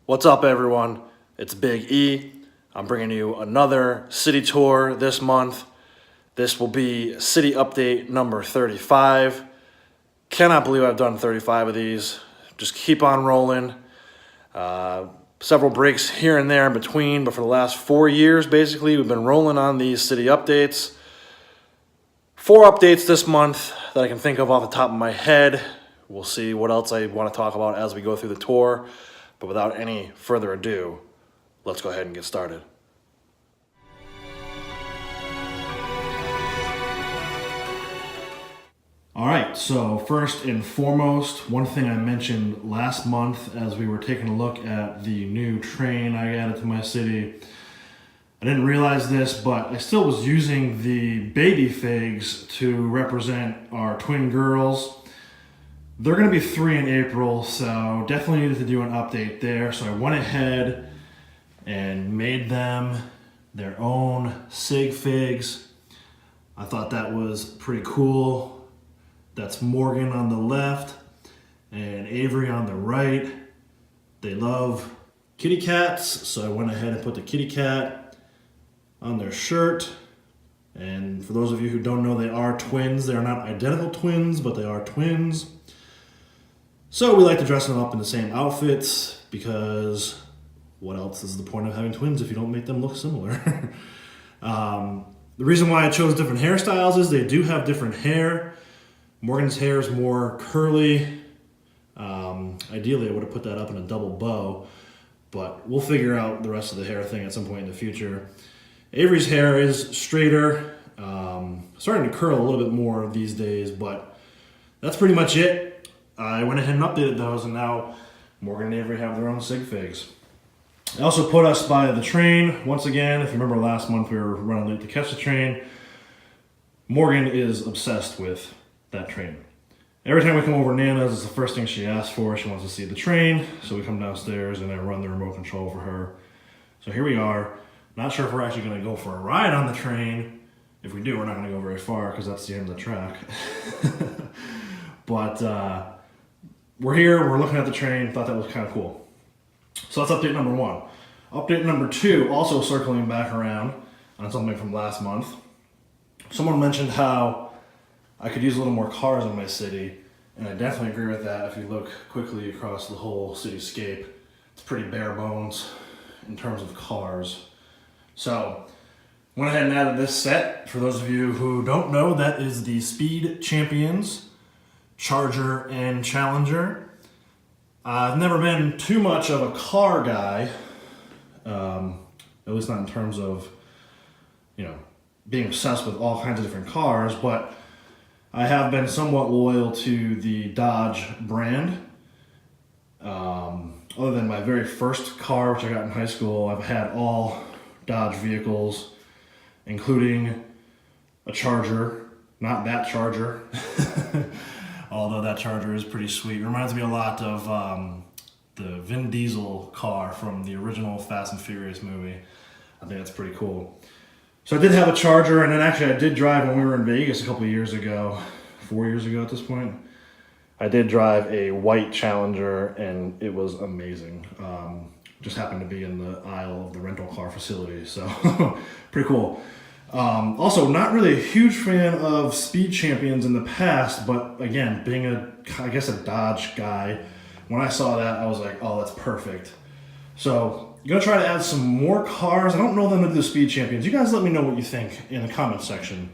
What's up, everyone? It's Big E. I'm bringing you another city tour this month. This will be city update number 35. Cannot believe I've done 35 of these. Just keep on rolling. Several breaks here and there in between, but for the last 4 years, basically, we've been rolling on these city updates. 4 updates this month that I can think of off the top of my head. We'll see what else I want to talk about as we go through the tour. But without any further ado, let's go ahead and get started. All right, so first and foremost, one thing I mentioned last month as we were taking a look at the new train I added to my city, I didn't realize this, but I still was using the baby figs to represent our twin girls. They're going to be 3 in April, so definitely needed to do an update there. So I went ahead and made them their own sig figs. I thought that was pretty cool. That's Morgan on the left and Avery on the right. They love kitty cats, so I went ahead and put the kitty cat on their shirt. And for those of you who don't know, they are twins. They are not identical twins, but they are twins. So we like to dress them up in the same outfits because what else is the point of having twins if you don't make them look similar? The reason why I chose different hairstyles is they do have different hair. Morgan's hair is more curly. Ideally, I would have put that up in a double bow, but we'll figure out the rest of the hair thing at some point in the future. Avery's hair is straighter, starting to curl a little bit more these days, but that's pretty much it. I went ahead and updated those, and now Morgan and Avery have their own sig figs. I also put us by the train. Once again, if you remember last month, we were running late to catch the train. Morgan is obsessed with that train. Every time we come over Nana's, it's the first thing she asks for. She wants to see the train, so we come downstairs and I run the remote control for her. So here we are. Not sure if we're actually going to go for a ride on the train. If we do, we're not going to go very far because that's the end of the track. But we're here, we're looking at the train, thought that was kind of cool. So that's update number 1. Update number 2, also circling back around on something from last month. Someone mentioned how I could use a little more cars in my city, and I definitely agree with that. If you look quickly across the whole cityscape, it's pretty bare bones in terms of cars. So, went ahead and added this set. For those of you who don't know, that is the Speed Champions Charger and Challenger. I've never been too much of a car guy, at least not in terms of, being obsessed with all kinds of different cars, but I have been somewhat loyal to the Dodge brand. Other than my very first car, which I got in high school, I've had all Dodge vehicles, including a Charger, not that Charger. Although that Charger is pretty sweet. It reminds me a lot of the Vin Diesel car from the original Fast and Furious movie. I think that's pretty cool. So I did have a Charger, and then actually I did drive when we were in Vegas a couple of years ago, 4 years ago at this point. I did drive a white Challenger, and it was amazing. Just happened to be in the aisle of the rental car facility, so pretty cool. Also, not really a huge fan of Speed Champions in the past, but again, being a Dodge guy, when I saw that, I was like, oh, that's perfect. So, I'm going to try to add some more cars. I don't know them to do the Speed Champions. You guys let me know what you think in the comment section.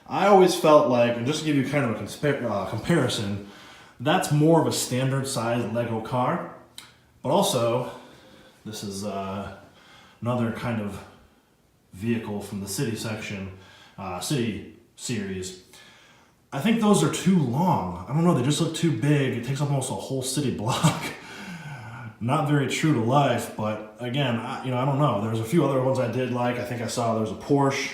I always felt like, and just to give you kind of a comparison, that's more of a standard size Lego car, but also, this is another kind of vehicle from the city section, city series. I think those are too long. I don't know, they just look too big. It takes up almost a whole city block. Not very true to life, but again, I don't know. There's a few other ones I did like. I think I saw there's a Porsche.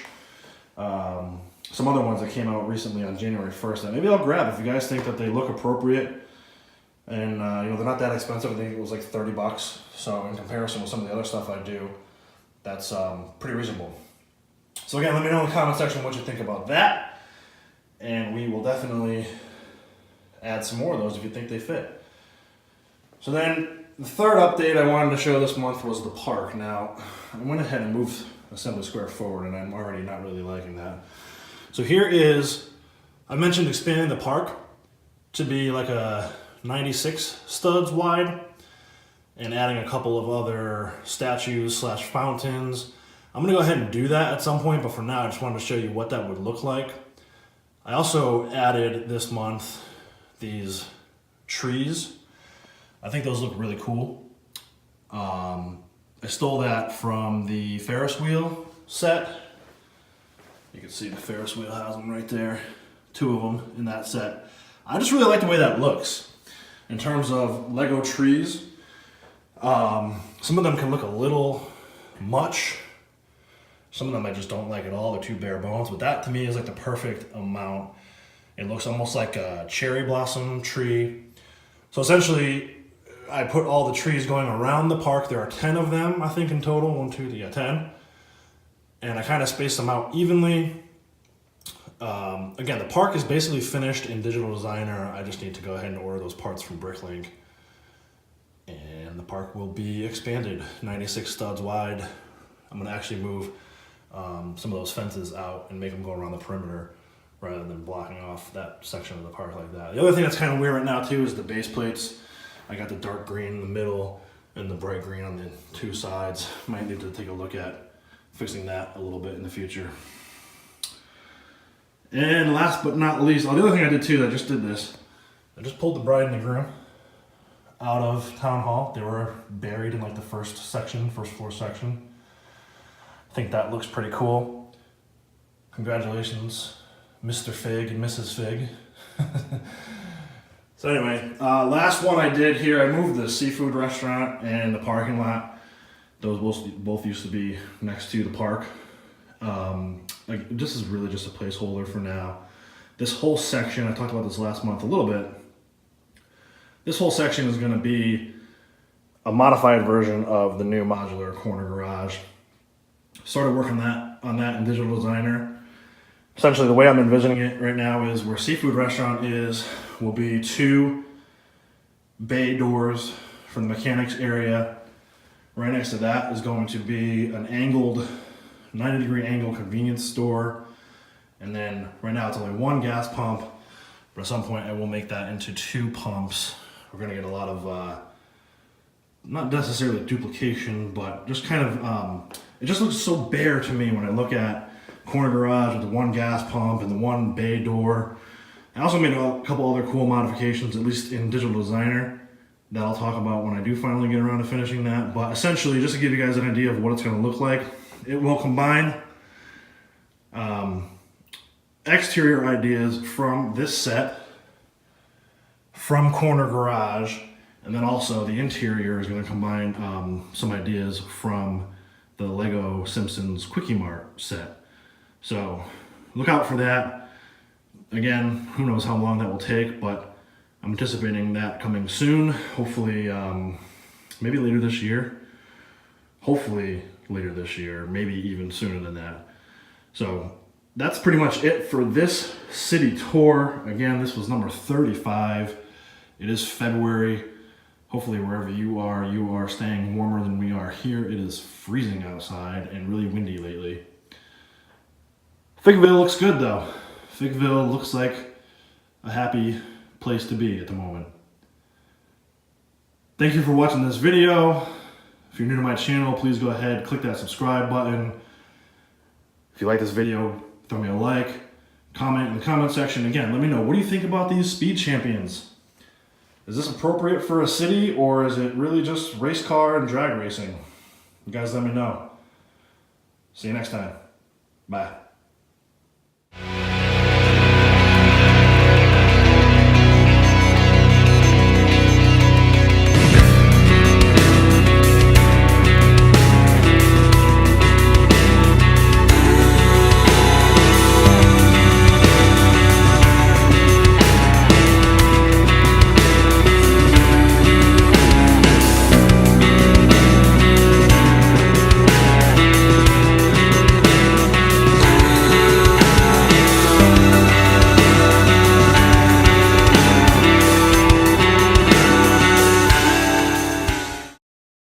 Some other ones that came out recently on January 1st that maybe I'll grab if you guys think that they look appropriate. And they're not that expensive. I think it was like $30. So in comparison with some of the other stuff I do, that's pretty reasonable. So again, let me know in the comment section what you think about that. And we will definitely add some more of those if you think they fit. So then The third update I wanted to show this month was the park. Now, I went ahead and moved Assembly Square forward, and I'm already not really liking that. So here is, I mentioned expanding the park to be like a 96 studs wide and adding a couple of other statues / fountains. I'm gonna go ahead and do that at some point, but for now I just wanted to show you what that would look like. I also added this month these trees. I think those look really cool. I stole that from the Ferris wheel set. You can see the Ferris wheel has them right there. 2 of them in that set. I just really like the way that looks. In terms of Lego trees, some of them can look a little much. Some of them I just don't like at all. They're too bare bones, but that to me is like the perfect amount. It looks almost like a cherry blossom tree. So essentially, I put all the trees going around the park. There are 10 of them, I think, in total. 1, 2, 3, 10. And I kind of spaced them out evenly. Again, the park is basically finished in Digital Designer. I just need to go ahead and order those parts from Bricklink. And the park will be expanded, 96 studs wide. I'm gonna actually move some of those fences out and make them go around the perimeter rather than blocking off that section of the park like that. The other thing that's kind of weird right now too is the base plates. I got the dark green in the middle and the bright green on the 2 sides. Might need to take a look at fixing that a little bit in the future. And last but not least, the other thing I did too, I just did this. I just pulled the bride and the groom out of Town Hall. They were buried in like the first floor section. I think that looks pretty cool. Congratulations, Mr. Fig and Mrs. Fig. So anyway, last one I did here, I moved the seafood restaurant and the parking lot. Those both used to be next to the park. This is really just a placeholder for now. This whole section, I talked about this last month a little bit. This whole section is gonna be a modified version of the new modular corner garage. Started working on that in Digital Designer. Essentially, the way I'm envisioning it right now is where Seafood Restaurant will be 2 bay doors from the mechanics area. Right next to that is going to be an angled, 90-degree angle convenience store. And then right now it's only 1 gas pump, but at some point I will make that into 2 pumps. We're gonna get a lot of, not necessarily duplication, but just kind of, it just looks so bare to me when I look at corner garage with the 1 gas pump and the 1 bay door. I also made a couple other cool modifications, at least in Digital Designer, that I'll talk about when I do finally get around to finishing that. But essentially, just to give you guys an idea of what it's going to look like, it will combine exterior ideas from this set, from corner garage, and then also the interior is going to combine some ideas from the Lego Simpsons Quickie Mart set. So look out for that. Again, who knows how long that will take, but I'm anticipating that coming soon. Hopefully, maybe later this year. Hopefully later this year, maybe even sooner than that. So that's pretty much it for this city tour. Again, this was number 35. It is February. Hopefully wherever you are staying warmer than we are here. It is freezing outside and really windy lately. Figville looks good though. Figville looks like a happy place to be at the moment. Thank you for watching this video. If you're new to my channel, please go ahead, click that subscribe button. If you like this video, throw me a like, comment in the comment section. Again, let me know, what do you think about these speed champions? Is this appropriate for a city, or is it really just race car and drag racing? You guys let me know. See you next time. Bye.